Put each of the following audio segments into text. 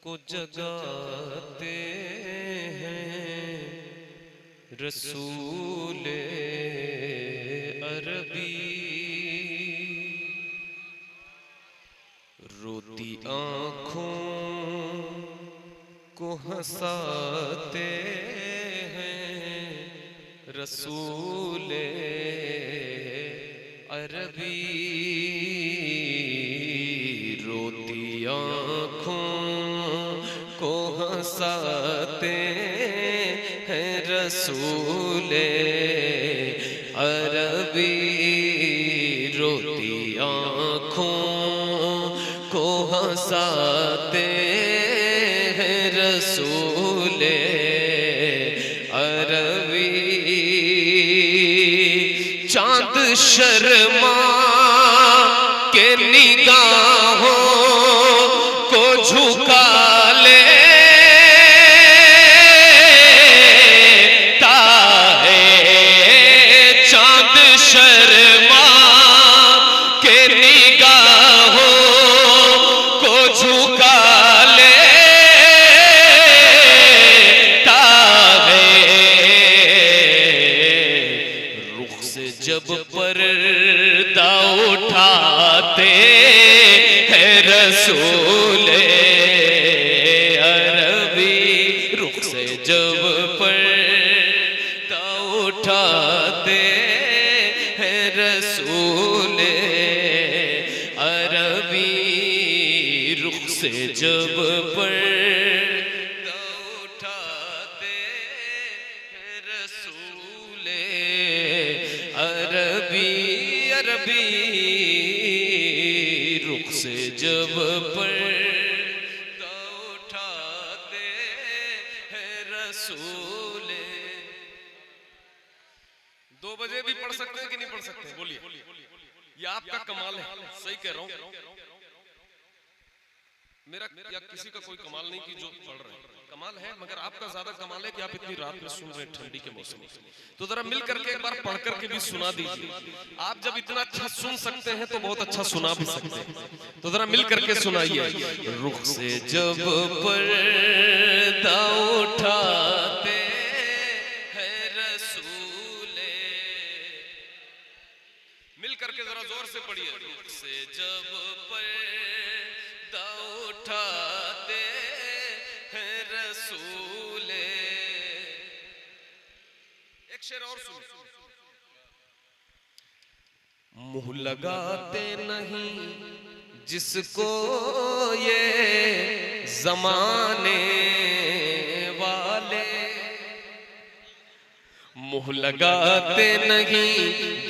को जगाते हैं रसूले अरबी। रोती आँखों को हंसाते हैं रसूले अरबी। रोती आँखों को हंसाते हैं रसूले अरबी। रोती आँखों को हंसाते हैं रसूले अरबी। चांद शर्मा के निगाहों को झुका लेता है। चांद शर्मा के निगाहों को झुका लेता है। रुख से जब पर्दा उठाते हैं रसूले अरबी। रुख से जब पर्दा उठाते हैं रसूले अरबी। रुख से जब पर्दा उठाते हैं रसूले अरबी। अरबी रुख से जब पर्दा उठाते हैं रसूले। 2 बजे भी पढ़ सकते हैं कि नहीं पढ़ सकते? बोलिए, ये आपका कमाल है। सही कह रहा हूं, मेरा या किसी का कोई कमाल नहीं कि जो पढ़ रहे हैं। कमाल है, मगर आपका ज्यादा कमाल है कि आप इतनी रात में सुन रहे हैं ठंडी के मौसम में। तो जरा मिल करके एक बार पढ़ करके भी सुना दीजिए। आप जब इतना अच्छा सुन सकते हैं तो बहुत अच्छा सुना भी सकते हैं। तो जरा मिल करके सुनाइए। रुख से जब पर्दा उठाते हैं रसूले। मिल करके जरा जोर से पढ़िए। रुख से जब पर्दा उठाते हैं रसूले। एक शेर और सुन। मुंह लगाते नहीं जिसको ये जमाने वाले। मुंह लगाते नहीं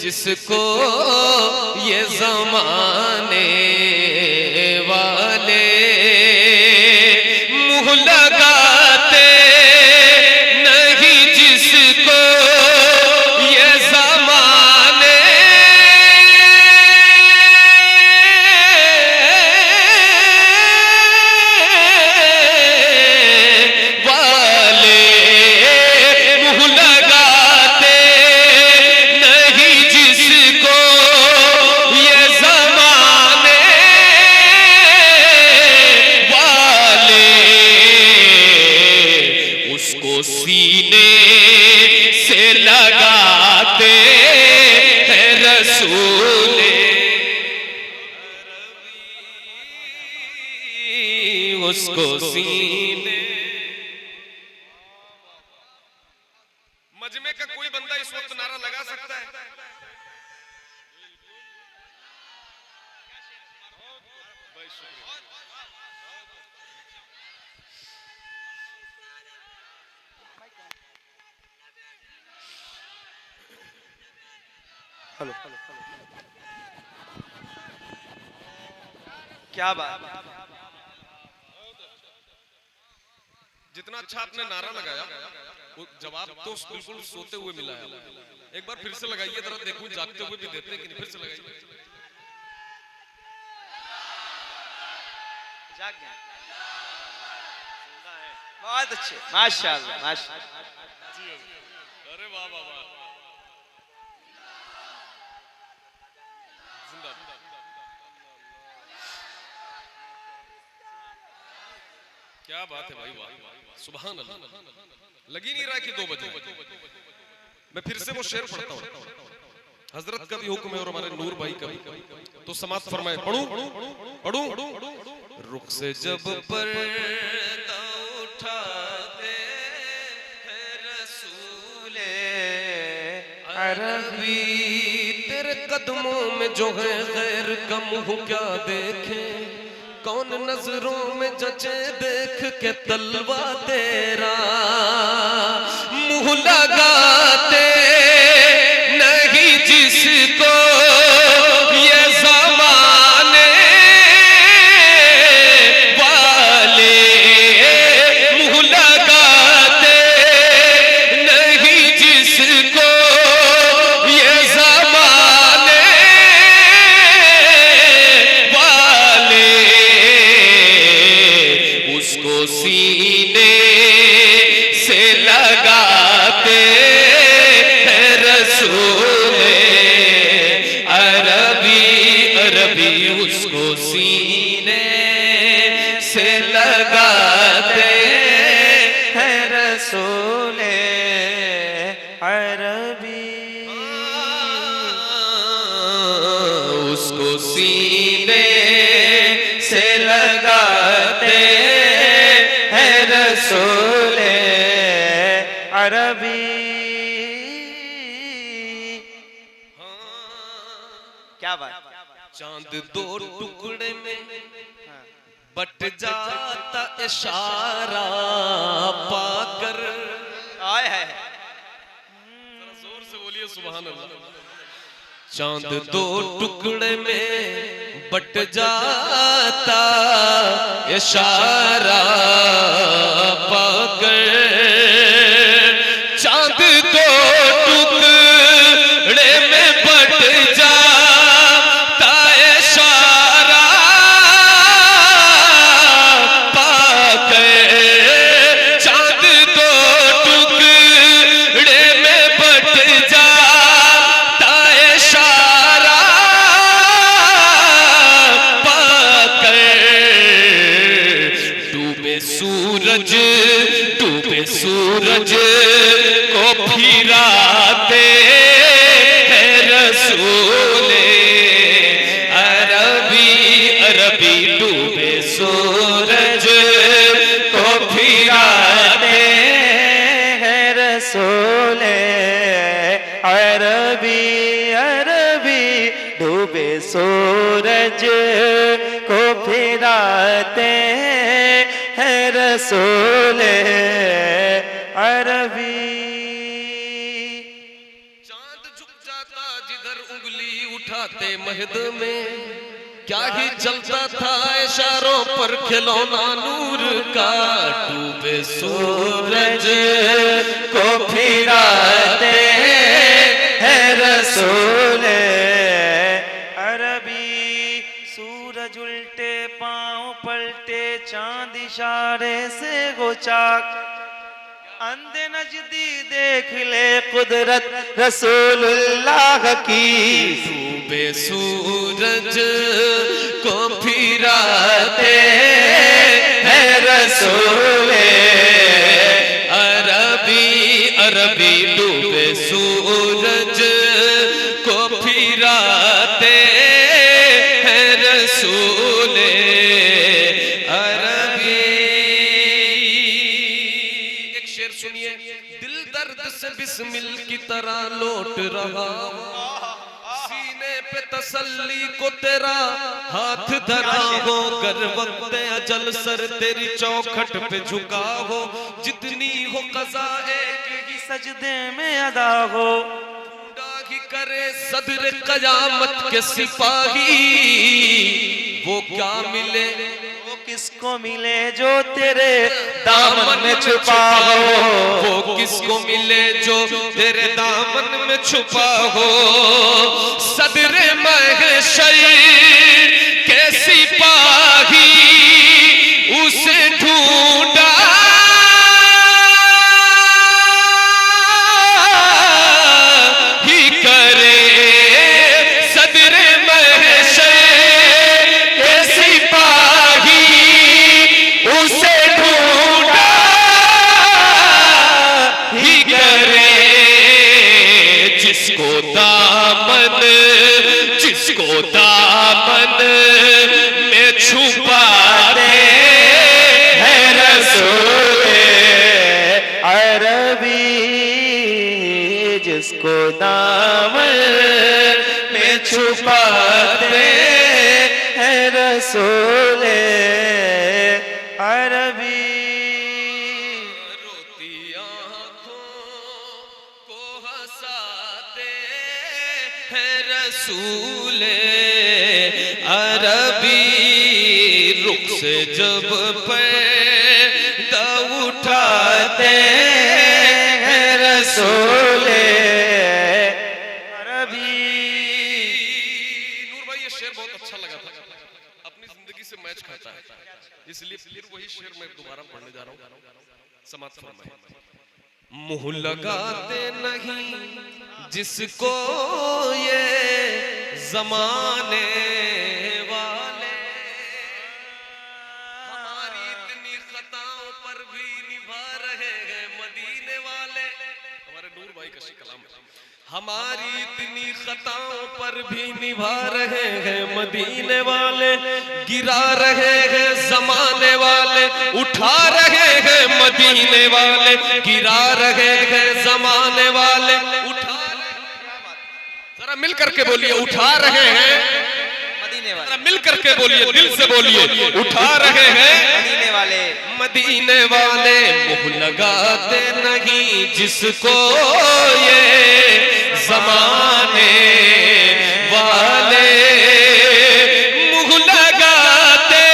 जिसको ये जमाने वाले। मुंह लगाते नहीं जिसको ये जमाने वाले। मुंह लगाते नहीं जिसको ये जमाने वाले। उसको सीने से लगाते हैं रसूले। उसको सीने। मजमे का कोई बंदा इस वक्त नारा लगा सकता है? हेलो, क्या बात। जितना अच्छा आपने नारा लगाया वो जवाब तो बिल्कुल सोते हुए मिला है। एक बार फिर से लगाइए, जरा देखूं जागते हुए भी देते हैं कि नहीं। फिर से लगाइए। जाग गए। बहुत अच्छे, माशाल्लाह माशाल्लाह। अरे वाह वाह वाह। जिंदाबाद। क्या बात है भाई, वाह सुभान अल्लाह। लगी नहीं रहा कि 2 बजे। मैं फिर से वो शेर पढ़ता हूँ, हजरत का भी हुक्म है और हमारे नूर भाई का भी, तो समाप्त फरमाए। पढ़ूं पढ़ूं। रुख से जब पर्दा उठाते हैं रसूले अरबी, तेरे कदमों में जो है गैर का मुंह क्या देखे, कौन नजरों में जचे देख के तलवा तेरा, मुंह लगाते नहीं जिसको ये ज़माने वाले, मुंह लगाते नहीं जिसको ये ज़माने वाले, उसको सीने से लगाते हैं रसूले अरबी, अरबी उसको सीने से लगाते हैं रसूले अरबी, उसको सीने से लगाते हैं रसूले अरबी। क्या बात। चांद 2 टुकड़े में बट जाता इशारा पाकर, आए है जोर से बोलिए सुभान अल्लाह। चांद 2 टुकड़े में बट जाता इशारा पाकर, चांद 2 टुकड़े में बट जाता इशारा पाकर, चांद 2 टुकड़े में बट जाता इशारा पाकर, डूबे सूरज को फिराते हैं रसूले अरबी, अरबी डूबे सूरज को फिराते हैं रसूले अरबी, अरबी डूबे सूरज को फिराते हैं रसूले अरबी। चांद झुक जाता जिधर उंगली उठाते महद में, क्या ही चलता था इशारों पर खिलौना नूर का, डूबे सूरज को फिराते हैं रसूले अरबी, सूरज उल्टे पांव पलटे चांद इशारे से गोचाक, अंधे नजदी देख ले कुदरत रसूलुल्लाह की, डूबे सूरज को फिराते हैं रसूले अरबी, अरबी डूबे सूरज को फिराते हैं रसूले अरबी। एक शेर सुनिए, दिल दर्द से बिस्मिल की तरह लौट रहा, सीने पे तसल्ली को तेरा हाथ धरा हो, गर वक्त अजल सर तेरी चौखट पे झुका हो, जितनी हो कज़ा एक ही सजदे में अदा हो, ही करे सदर कयामत के सिपाही, वो क्या मिले वो किसको मिले जो तेरे दामन में छुपा हो, वो किसको मिले जो तेरे दामन में छुपा हो, सदरे महशर के सिपाही उसे ढूंढा ही करे, सदरे महशर के सिपाही उसे ढूंढा छुपाते हैं रसूले अरबी। रोती आँखों को हंसाते हैं रसूले अरबी। रुख से जब पर्दा उठाते हैं रसूले अरबी। नूर भाई ये शेर बहुत अच्छा लगा था, अपनी जिंदगी से मैच खाता है, इसलिए फिर वही शेर मैं दोबारा पढ़ने जा रहा हूँ। समाप्त फरमाए। मुँह लगाते नहीं जिसको ये जमाने वाले, हमारी इतनी खताओं पर भी निभा रहे हैं मदीने वाले। हमारे नूर भाई का कलाम है। हमारी इतनी खताओं पर भी निभा रहे हैं मदीने वाले, गिरा रहे हैं जमाने वाले, उठा रहे हैं मदीने वाले, गिरा रहे हैं जमाने वाले, उठा। जरा मिल करके बोलिए उठा रहे हैं मदीने वाले। जरा मिल करके बोलिए, दिल से बोलिए उठा रहे हैं मदीने वाले। मदीने वाले। मुँह लगाते नहीं जिसको ये जमाने वाले, मुँह लगाते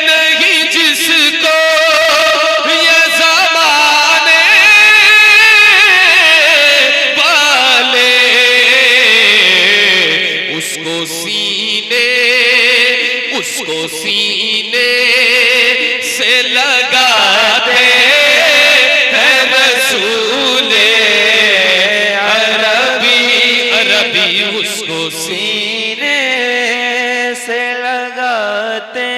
नहीं जिसको ये जमाने वाले, उसको सीने से लगाते हैं रसूले अरबी। अरबी उसको सीने से लगाते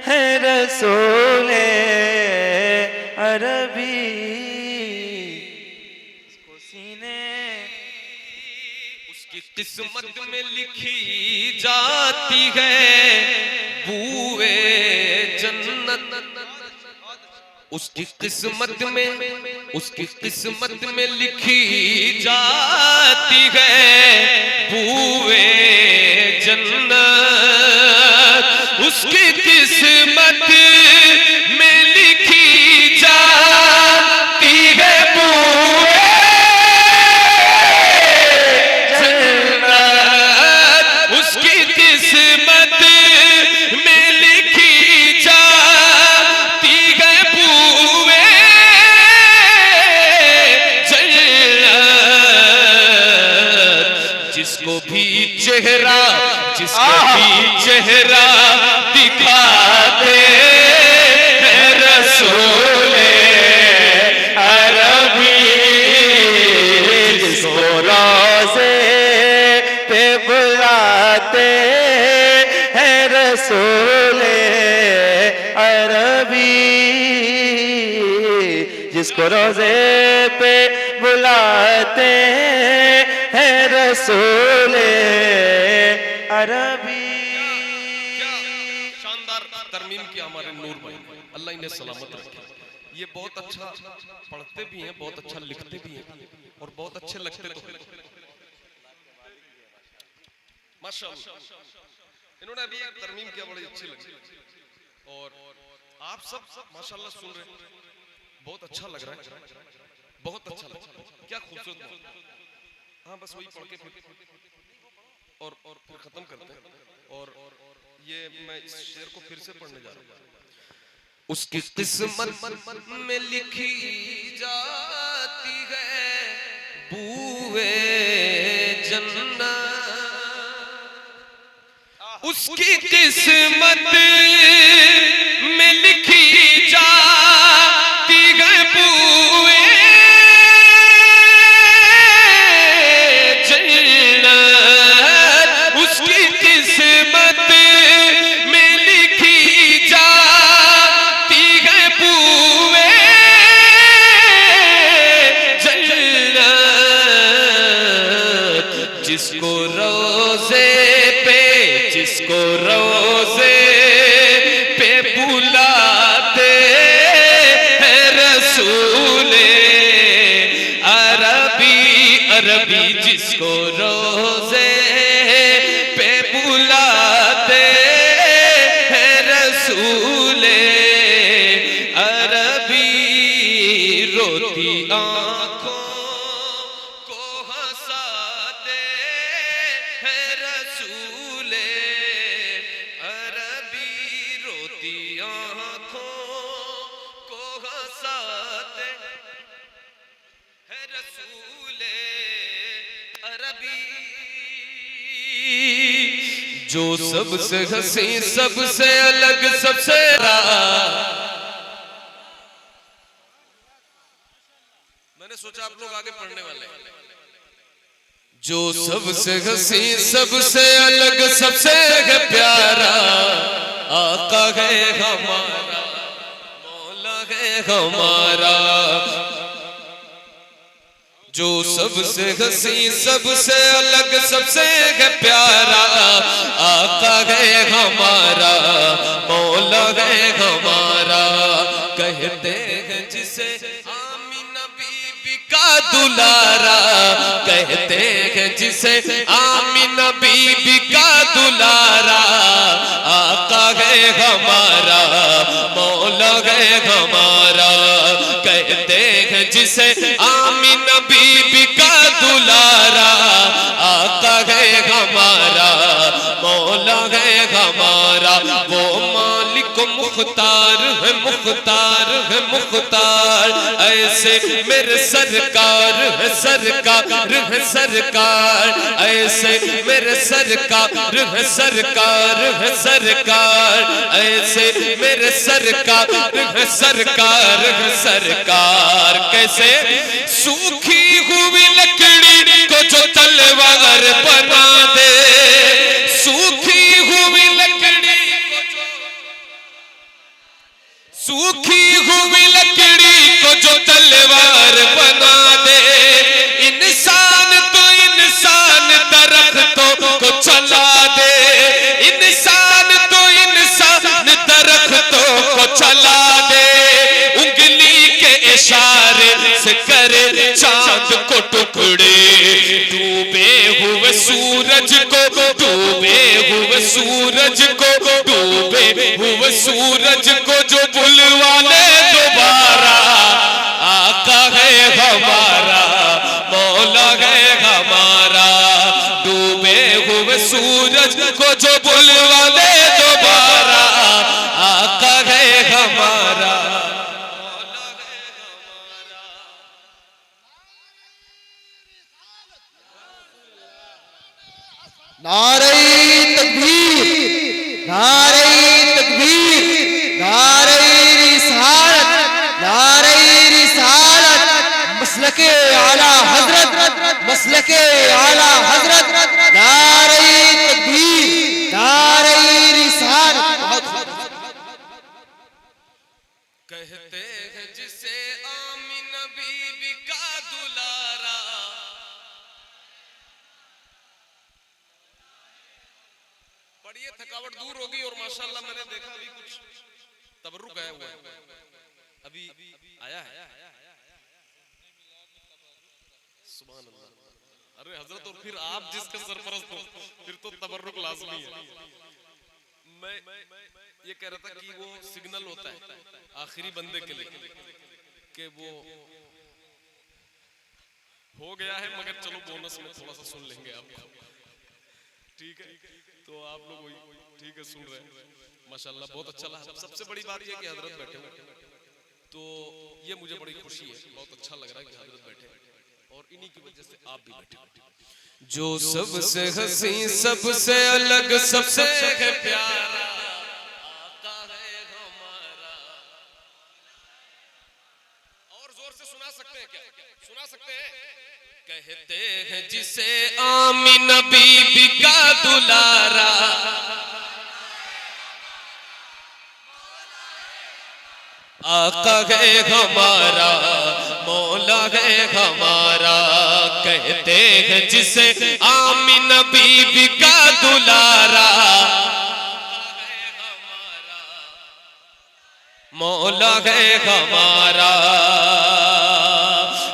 हैं रसूले अरबी। इसको सीने उसकी किस्मत में लिखी जाती है बूए जन्नत। उसकी किस्मत में लिखी जाती है बूए जन्नत। उसकी किस्मत में लिखी जाती है बूए जन्नत। उसकी किस्मत में लिखी जाती है बूए जन्नत। जिसको भी चेहरा दिखाते हैं रसूले अरबी। जिसको रोज़े पे बुलाते हैं रसूले अरबी। जिसको रोज़े पे बुलाते हैं रसूले अरबी। शानदार तरमीम किया हमारे नूर भाई, अल्लाह इन्हें सलामत रखे। ये बहुत अच्छा पढ़ते भी हैं, बहुत अच्छा लिखते भी हैं और बहुत अच्छे लगते तो हैं। माशाअल्लाह इन्होंने अभी एक तरमीम किया, बड़ी अच्छी लगी और आप सब माशाअल्लाह सुन रहे हैं, बहुत अच्छा लग रहा है, बहुत अच्छा लग रहा है। क्या खूबसूरत बात। हाँ बस वही पढ़ के फिर और फिर खत्म करते हैं। और ये मैं इस शेर को फिर से पढ़ने जा रहा हूँ। उसकी किस्मत में लिखी जाती है बूए जन्नत। उसकी किस्मत में लिखी जाती है बूए जन्नत। उसकी किस्मत में लिखी जाती है बूए जन्नत। जिसको रोज़े पे बुलाते हैं रसूले अरबी। जिसको रोज़े रोती आँखों को हंसाते है रसूले अरबी, जो सबसे हंसी सबसे अलग सबसे मैंने सोचा आप लोग आगे पढ़ने वाले हैं। जो सबसे हंसी सबसे अलग सबसे प्यारा आका है हमारा, मौला है हमारा। जो सबसे हंसी सबसे अलग सबसे प्यारा आका है हमारा, मौला है हमारा। कहते हैं जिसे आमीना बीबी का दुलारा, कहते हैं जिसे आमीना बीबी का दुलारा, आका है हमारा, मौला है हमारा। कहते हैं जिसे आमीना बीबी का दुलारा, आका है हमारा, मौला है हमारा। वो मालिक मुख्तार है, मुख्तार है मुख्तार, ऐसे मेरे सरकार है, सरकार है सरकार, ऐसे मेरे सरकार है, सरकार है सरकार, ऐसे मेरे सरकार है, सरकार है सरकार। कैसे सूखी हुई लकड़ी को जो तलवार बना दे, सूखी हुई लकड़ी को जो, सूखी हुई लकड़ी को जो तलवार बना दे, इंसान तो इंसान दरख्तों को चला दे, इंसान तो इंसान दरख्तों को चला दे। उंगली के इशारे से करे चांद को टुकड़े, डूबे हुए सूरज को, डूबे हुए सूरज को, डूबे हुए सूरज को जो बुलवा ले दोबारा, आका है हमारा, मौला है हमारा। डूबे हुए सूरज को जो बुलवा ले दोबारा, आका है हमारा, मौला है हमारा। नारे तकबीर, नारे तकबीर, नारे रिसालत, नारे रिसालत, मसलके आला हजरत, मसलके आला हजरत, नारे तकबीर, नारे रिसालत। कहते हैं जिसे आमीना बीबी का दुलारा, पढ़िए थकावट दूर होगी। और माशाल्लाह मैंने देखा अभी कुछ तबर्रुक आया हुआ है, अभी आया है, सुभान अल्लाह। अरे हजरत, और फिर आप जिसके सरपरस्त हो फिर तो तबर्रुक लाजमी है। मैं ये कह रहा था कि वो सिग्नल होता है आखिरी बंदे के लिए कि वो हो गया है, मगर चलो बोनस में थोड़ा सा सुन लेंगे आप, ठीक है? तो आप लोग वही ठीक है सुन रहे हैं, माशाल्लाह बहुत अच्छा लगा। सबसे बड़ी बात ये कि हजरत बैठे हुए, तो ये मुझे बड़ी खुशी है, बहुत अच्छा लग रहा है कि हजरत बैठे और इन्हीं की वजह से आप भी बैठे। जो सबसे हंसी सबसे अलग सबसे प्यारा आका है हमारा। और जोर से सुना सकते हैं क्या? सुना सकते हैं? कहते हैं जिसे आमीना बीबी का दुलारा, आका है हमारा, मौला है हमारा। कहते हैं जिसे आमीना बीबी का दुलारा, मौला है हमारा।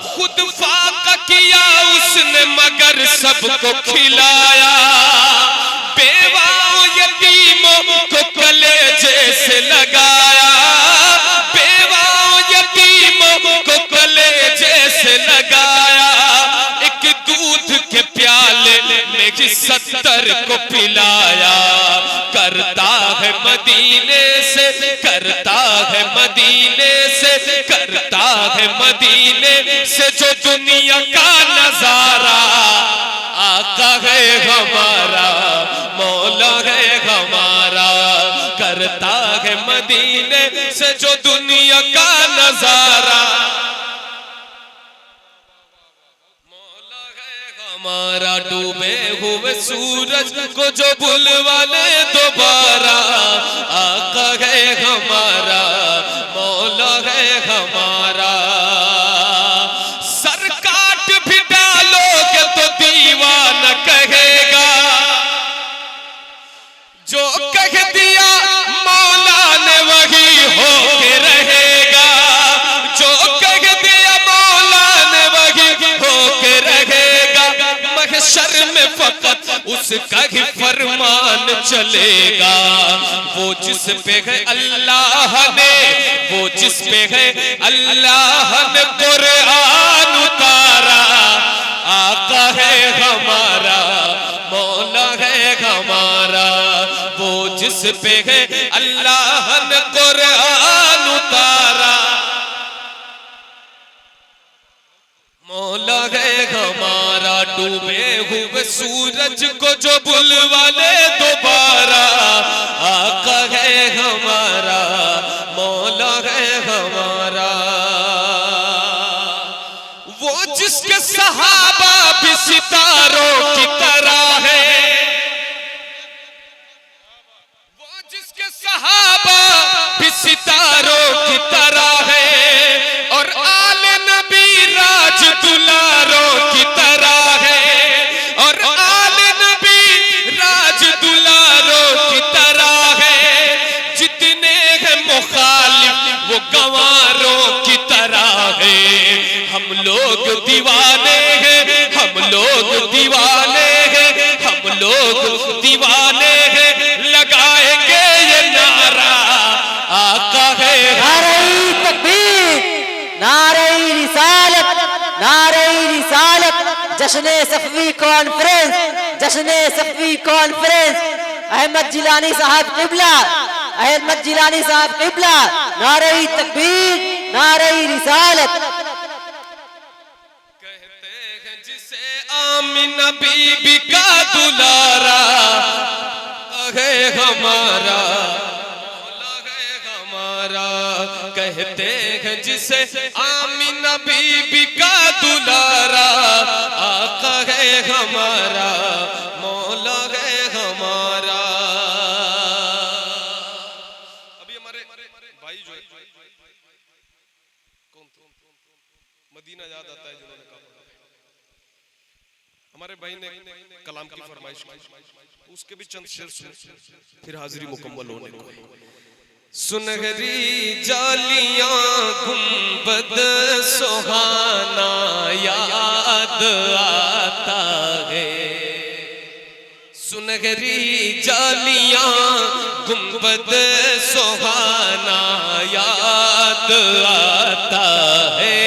खुद फाका किया उसने मगर सबको खिलाया, बेवाओं यतीमों को कलेजे से लगाया, बेवाओं यतीमों को कलेजे से लगाया। एक दूध के प्याले में 70 को पिलाया, करता है मदीना मदीने से, करता है मदीने से, करता है मदीने से जो दुनिया का नजारा। आका है हमारा, मौला है हमारा, करता है मदीने से जो दुनिया का नजारा। मौला है हमारा, डूबे हुए सूरज को जो बुलवाले दोबारा। आका है हमारा, मौला है हमारा। सर काट भी डालोगे तो दीवाना कहेगा, जो कह दिया मौला ने वही होके रहेगा। जो कह दिया मौला ने वही होके रहेगा। महशर में फकत उसका ही फरमान चलेगा। वो जिस पे है अल्लाह ने, वो जिस पे है अल्लाह ने कुरान उतारा। आका है हमारा, मौला है हमारा, वो जिस पे है अल्लाह ने कुरान उतारा। मौला है हमारा, डूबे हुए सूरज को जो बुलवाले दोबारा। आका है हमारा, मौला है हमारा। वो जिसके सहाबा भी सितारों की तरह है, वो जिसके सहाबा भी सितारों की तरह है। और आले नबी राज दुलारों की तरह है। और आले नबी राज दुलारों की तरह है। जितने हैं मुखालिफ वो गंवारों की तरह है। हम लोग दीवाने हैं, हम लोग दीवाने हैं, हम लोग दीवाने हैं। लगाएंगे ये नारा, आका है। नारे तकबीर, नारे रिसालत, नारे रिसालत। जश्न सफवी कॉन्फ्रेंस, जश्न सफवी कॉन्फ्रेंस। अहमद जिलानी साहब किबला, अहमद जिलानी साहब किबला। नारे तकबीर, नारे रिसालत। कहते हैं जिसे आमिना बीबी का दुलारा। है हमारा, मौला है हमारा, कहते हैं जिसे आमिना बीबी का दुलारा। आका है हमारा, मौला है हमारा। अभी हमारे भाई जो है, कौन मदीना याद आता है जिन्होंने कहा, हमारे भाई ने कलाम की फरमाइश की, उसके भी चंद शेर सुन, फिर हाजिरी मुकम्मल होने को। सुनहरी जालियां गुंबद सुहाना याद आता है। सुनहरी जालियां गुंबद सुहाना याद आता है।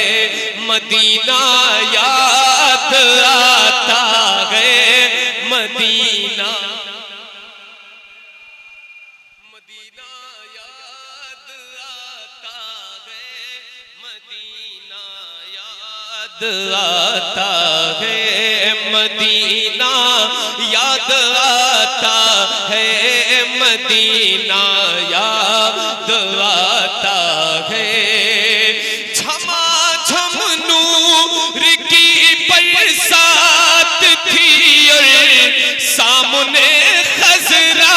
मदीना याद आता है, मदीना, मदीना याद आता है, मदीना याद आता है। मदीना याद आता है, मदीना याद आता है। बरसात थी और सामने खजरा।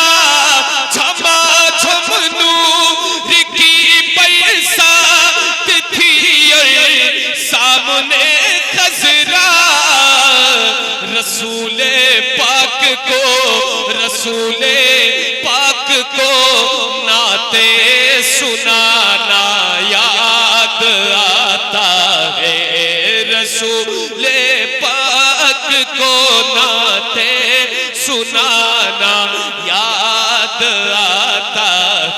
झमाझम नूर की बरसात थी और सामने खजरा। रसूले पाक को, रसूले पाक को नाते सुनाना याद आता है। रसूले पाक को नाते सुनाना याद आता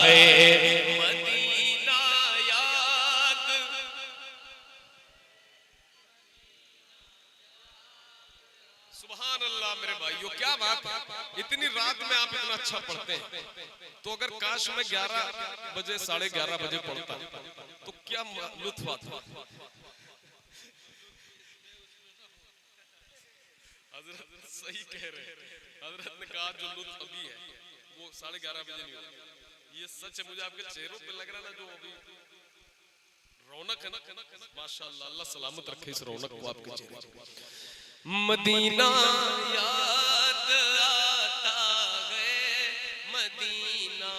है। मदीना याद, सुभान अल्लाह। मेरे भाइयों क्या बात, इतनी रात में आप इतना अच्छा पढ़ते हैं, तो अगर काश काश मैं 11 बजे 11:30 बजे पढ़ता तो क्या लुत्फ आता। हजरत सही कह रहे हैं, हजरत ने कहा जो लुत्फ अभी है वो 11:30 बजे नहीं होगा। ये सच है, मुझे आपके चेहरों पे लग रहा है ना जो अभी रौनक है ना, माशाअल्लाह, अल्लाह सलामत रखे इस रौनक को आपके चेहरे पे। मदीना याद आता है, मदीना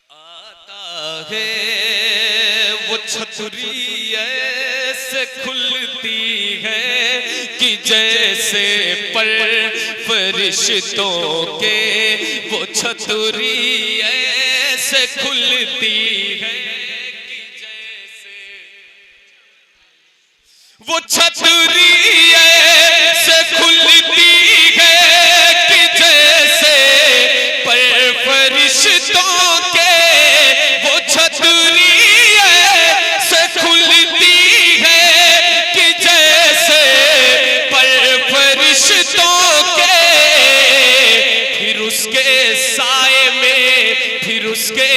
आता है, वो छतरी ऐसे खुलती है कि जैसे पर फरिश्तों के, वो छतरी ऐसे खुलती है कि जैसे, वो छतरी ऐसे खुलती है कि जैसे पर फरिश्तों के, वो छतरी ऐसे खुलती है कि जैसे पर फरिश्तों के। फिर उसके साए में, फिर उसके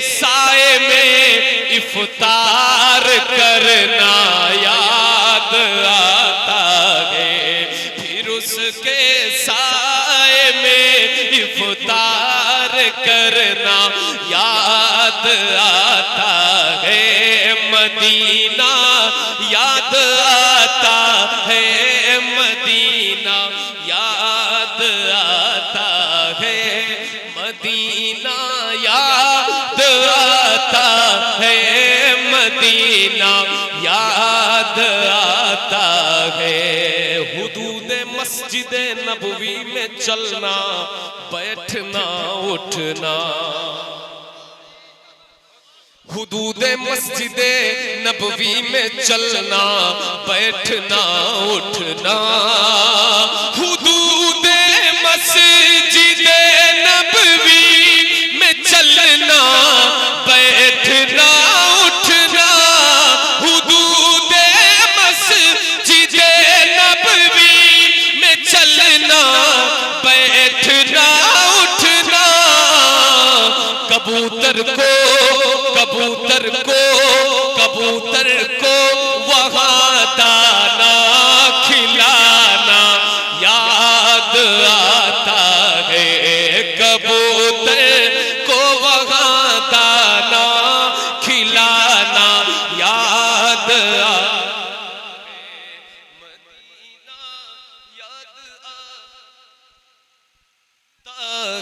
साए में इफ्तार करना याद आता है, फिर उसके साए में इफ्तार करना याद आता है। मदीना याद आता है, मदीना याद आता है, मदीना याद आता है, मदीना याद आता है। हुदूद मस्जिद नबवी में चलना, बैठना उठना, हुदूद मस्जिद नबवी में चलना, बैठना उठना, हुदूद मस्जिद नबवी में चलना, बैठना उठना, हुदूद मस्जिद नबवी में चलना, बैठना उठना। कबूतर को, कबूतर को, कबूतर को वहाँ दाना खिलाना याद आता है, कबूतर को वहाँ दाना खिलाना याद आता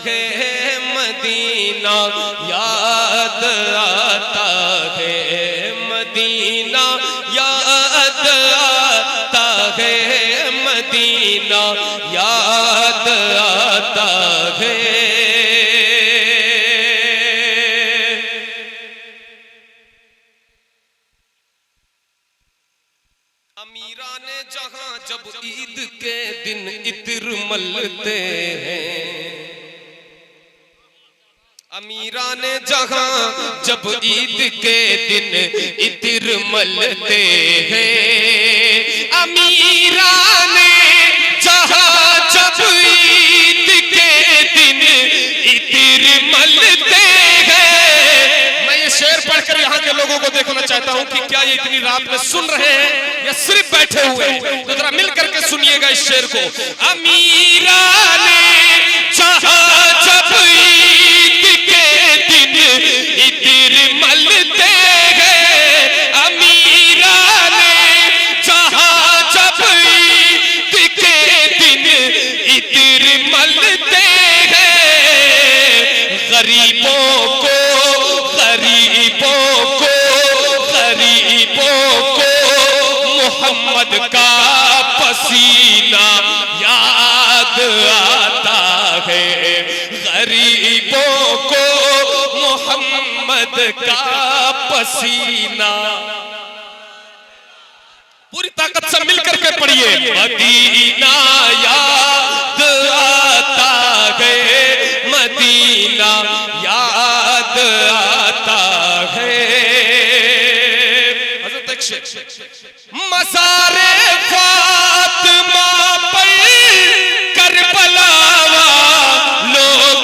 है, मदीना याद आता है, मदीना याद आता है, मदीना याद आता है। अमीरा ने जहां जब ईद के दिन इत्र मलते हैं, अमीरा ने जहां जब ईद के दिन इत्र मलते हैं, अमीरा ने जहां जब ईद के दिन इत्र मलते हैं। मैं ये शेर पढ़कर यहाँ के लोगों को देखना चाहता हूँ कि क्या ये इतनी रात में सुन रहे हैं या सिर्फ बैठे हुए हैं। तो जरा मिल करके सुनिएगा इस शेर को। अमीरा ने जहां जब इत्र मलते हैं, अमीरा ने जहां जब ईद के दिन इत्र मलते हैं। गरीबों को, गरीबों को, गरीबों को मोहम्मद का पसीना याद आता है, गरीबों को मोहम्मद का पसीना। पूरी ताकत से मिलकर के पढ़िए। मदीना याद आता है, मदीना याद आता है। मज़ारे फातिमा पर करबला वालों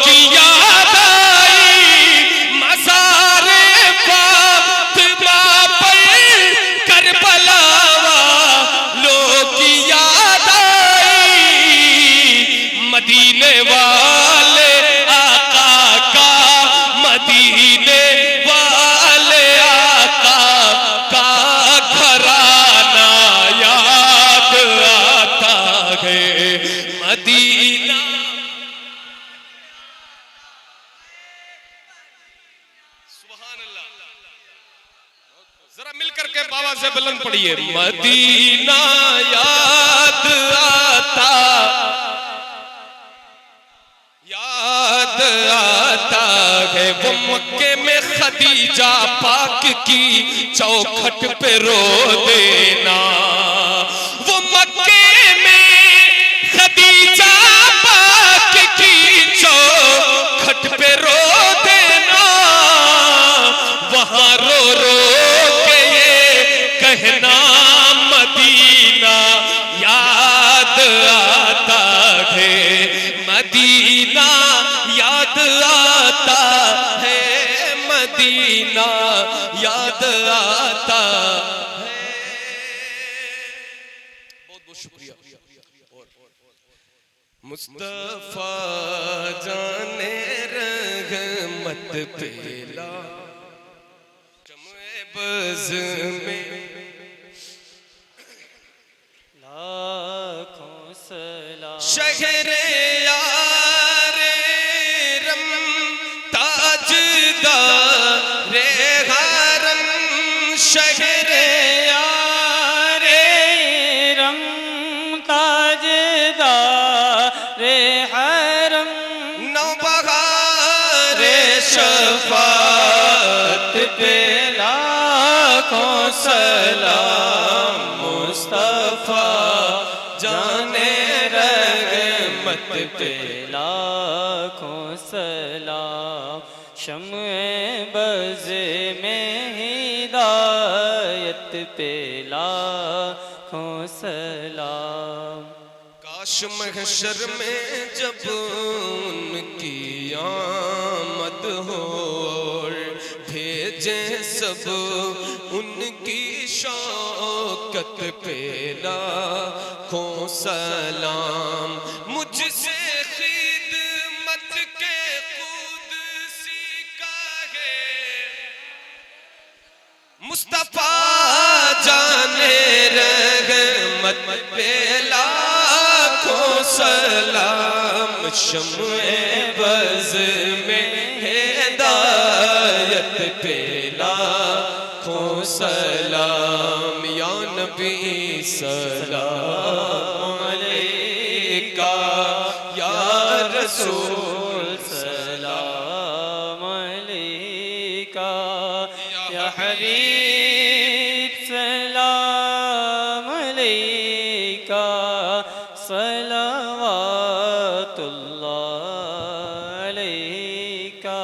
सुभान अल्लाह। जरा मिलकर के बाबा से बुलंद पढ़िए, मदीना याद आता, याद आता है वो मक्के में खदीजा पाक की चौखट पे रो देना, वो मक्के में खदीजा पाक की चौखट पे रो देना, वहां रो रो के ये कहना मदीना याद आता है, मदीना याद आता है, मदीना याद आता है। बहुत बहुत शुक्रिया। मुस्तफा जाने रहमत पेला शम्ए बज़ में लाखों सलाम शहरे यारे रम ताजदारे हरम, शहरे यारे रम ताजदारे हरम, नौबहारे शफाअत पे लाखों सलाम मुस्तफा जाने रहमत पे लाखों सलाम, शम्ए बज़ में हिदायत पे लाखों सलाम। काश महशर में जब उनकी आमद हो और भेजे सब उनकी शौकत पे लाखों सलाम, मुझसे खिदमत के कुदसी का है मुस्तफा जाने रहमत पे लाखों सलाम, शम्ए बज़ में हिदायत पे लाखों सलाम, या नबी सलाम अलैका, या रसूल सलाम अलैका, या हबीब सलाम अलैका, सलावतुल्लाह अलैका।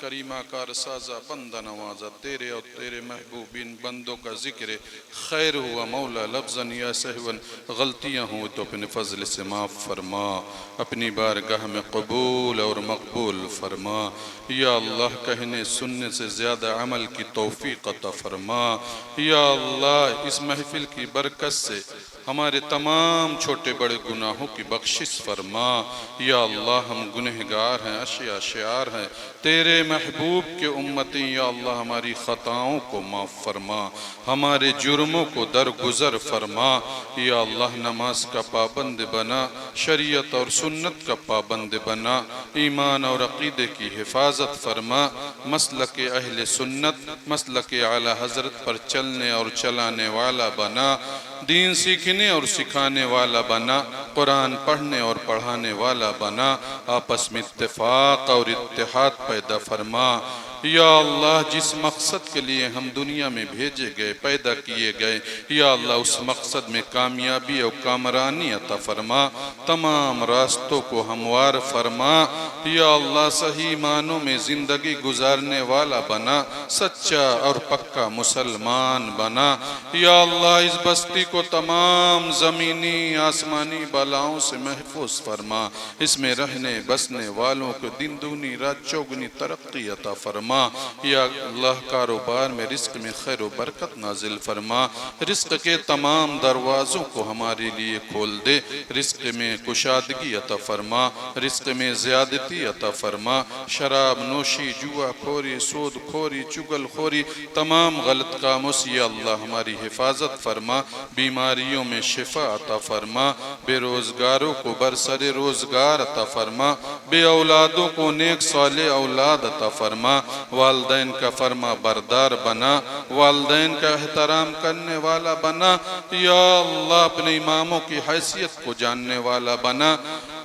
करीमा का रसाजा बंदा नवाजा तेरे और तेरे महबूबिन बंदों का जिक्र खैर हुआ मौला, लफ्ज़न या सहवन गलतियाँ हों तो अपने फजल से माफ़ फरमा, अपनी बारगाह में कबूल और मकबूल फरमा। या अल्लाह कहने सुनने से ज़्यादा अमल की तौफीक अता फरमा। या अल्लाह इस महफिल की बरकत से हमारे तमाम छोटे बड़े गुनाहों की बख्शिश फरमा। या अल्लाह हम गुनहगार हैं, अशिया शार हैं, तेरे महबूब के उम्मती। या अल्लाह हमारी ख़ताओं को माफ़ फरमा, हमारे जुर्मों को दरगुज़र फरमा। या अल्लाह नमाज का पाबंद बना, शरीयत और सुन्नत का पाबंद बना, ईमान और अक़ीदे की हिफाजत फरमा, मसलक अहले सुन्नत मसलक आला हज़रत पर चलने और चलाने वाला बना, दीन सीखने और सिखाने वाला बना, कुरान पढ़ने और पढ़ाने वाला बना, आपस में इत्तेफाक और इत्तेहाद पैदा फरमा। या अल्लाह जिस मकसद के लिए हम दुनिया में भेजे गए, पैदा किए गए, या अल्लाह उस मकसद में कामयाबी और कामरानी अता फरमा, तमाम रास्तों को हमवार फरमा। या अल्लाह सही मानों में ज़िंदगी गुजारने वाला बना, सच्चा और पक्का मुसलमान बना। या अल्लाह इस बस्ती को तमाम ज़मीनी आसमानी बलाओं से महफूज फरमा, इसमें रहने बसने वालों को दिन दूनी रात चौगुनी तरक्की अता फरमा। फरमा। या अल्लाह कारोबार में रिस्क में खैर व बरकत नाजिल फरमा। रिस्क के तमाम दरवाज़ों को हमारे लिए खोल दे। रिस्क में कुशादगी अता फरमा, रिस्क में ज़्यादती अता फरमा। शराब नोशी, जुआ खोरी, सूद खोरी, चुगल खोरी, तमाम गलत कामों से अल्लाह हमारी हिफाजत फरमा। बीमारियों में शिफा अता फरमा। बेरोज़गारों को बरसरे रोज़गार अता फरमा। बे औलादों को नेक साले औलाद अता फरमा। वालदैन का फरमा बरदार बना, वालदैन का एहतराम करने वाला बना। या अल्लाह अपने इमामों की हैसियत को जानने वाला बना,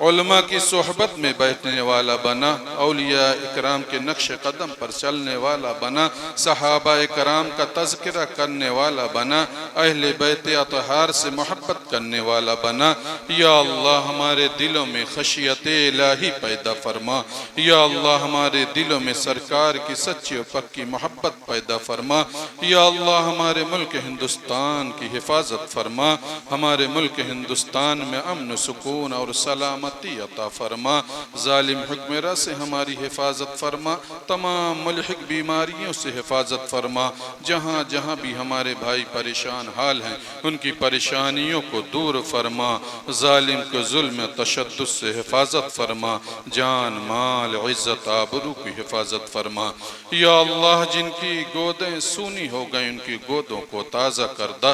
उलमा की सोहबत में बैठने वाला बना, औलिया इकराम के नक्श कदम पर चलने वाला बना, सहाबा इकराम का तज़किरा करने वाला बना, अहले बैत अतहार से मोहब्बत करने वाला बना। या अल्लाह हमारे दिलों में खशियत इलाही पैदा फरमा। या अल्लाह हमारे दिलों में सरकार की सच्ची और पक्की मोहब्बत पैदा फरमा। या अल्लाह हमारे मुल्क हिंदुस्तान की हिफाजत फरमा। हमारे मुल्क हिंदुस्तान में अमन सुकून और सलामती अता फरमा। जालिम हुक्मरान से हमारी हिफाजत फरमा। तमाम मुल्हिक बीमारियों से हिफाजत फरमा। जहाँ जहाँ भी हमारे भाई परेशान हाल हैं उनकी परेशानियों को दूर फरमा। जालिम को जुल्म तशद्दुद से हिफाजत फरमा। जान माल इज़्ज़त आबरू की हिफाजत फरमा। या अल्लाह जिनकी गोदें सूनी हो गई उनकी गोदों को ताज़ा कर दा।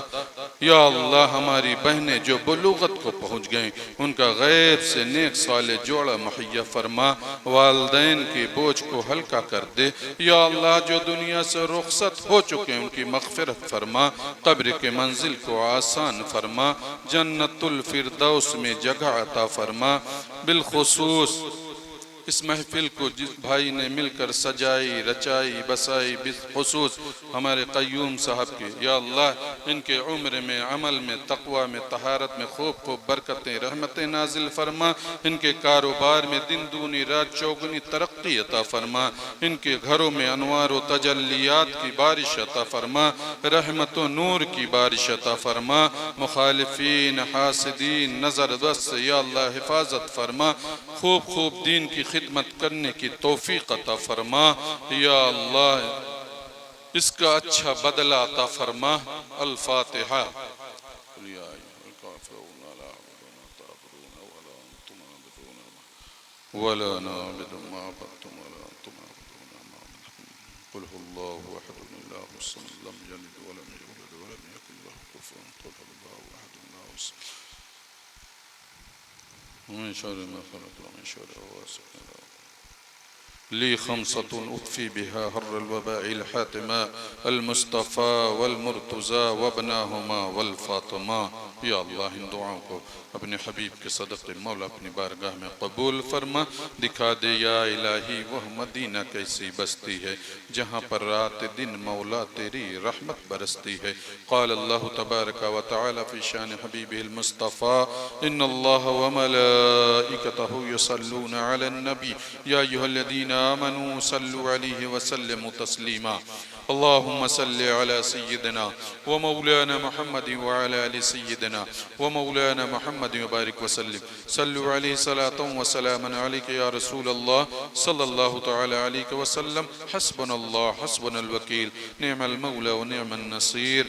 या अल्लाह हमारी बहनें जो बुलूगत को पहुँच गईं उनका गैब से नेक साले जोड़ा मुहैया फरमा। वालदैन के बोझ को हल्का कर दे। या अल्लाह जो दुनिया से रुखसत हो चुके हैं उनकी मग़फ़िरत फरमा। कब्र के मंजिल को आसान फरमा। जन्नतुल फिरदौस में जगह अता फरमा। बिलखुसूस इस महफिल को जिस भाई ने मिलकर सजाई रचाई बसाई, बिलखुसूस हमारे क़य्यूम साहब की, या अल्लाह इनके उम्र में अमल में तक़वा में तहारत में खूब खूब बरकतें रहमतें नाजिल फरमा। इनके कारोबार में दिन दूनी रात चौगुनी तरक्की अता फरमा। इनके घरों में अनवार व तजल्लियात की बारिश अता फरमा। रहमत व नूर की बारिश अता फरमा। मुखालिफीन हासिदीन नज़रबस से या अल्लाह हिफाजत फरमा। खूब खूब दीन की खिदमत करने की तौफीक अता फरमा। या अल्लाह इसका अच्छा बदला अता फरमा। अल फातिहा। ली खमसतुन उख्फी बिहा हर्रल वबाइल हातिमा अल मुस्तफ़ा वल मुर्तज़ा वबनाहुमा वल फातिमा। या अल्लाह इन दुआओं को अपने हबीब के सदक़े मौला अपनी बारगाह में कबूल फरमा। दिखा दे या इलाही वह मदीना कैसी बस्ती है जहाँ पर रात दिन मौला तेरी रहमत बरसती है। क़ाल अल्लाह तबारक व तआला फ़ी शान हबीबिहिल मुस्तफ़ा इन्नल्लाह व मलाइकतहु युसल्लूना अलन नबी या अय्युहल्लज़ीना आमनू सल्लु अलैहि व सल्लिमू तस्लीमा। अल्लाहुम्मा सल्लि अला सय्यिदिना व मौलाना मुहम्मद व अला आलि सय्यिदिना व मौलाना मुहम्मद व बारिक व सल्लिम। सल्लु अलैहि सलातन व सलामन अलैका या रसूल अल्लाह सल्लल्लाहु तआला अलैहि व सल्लम। हस्बुनल्लाह हस्बुनल वकील निअमल मौला व निअमन नसीर।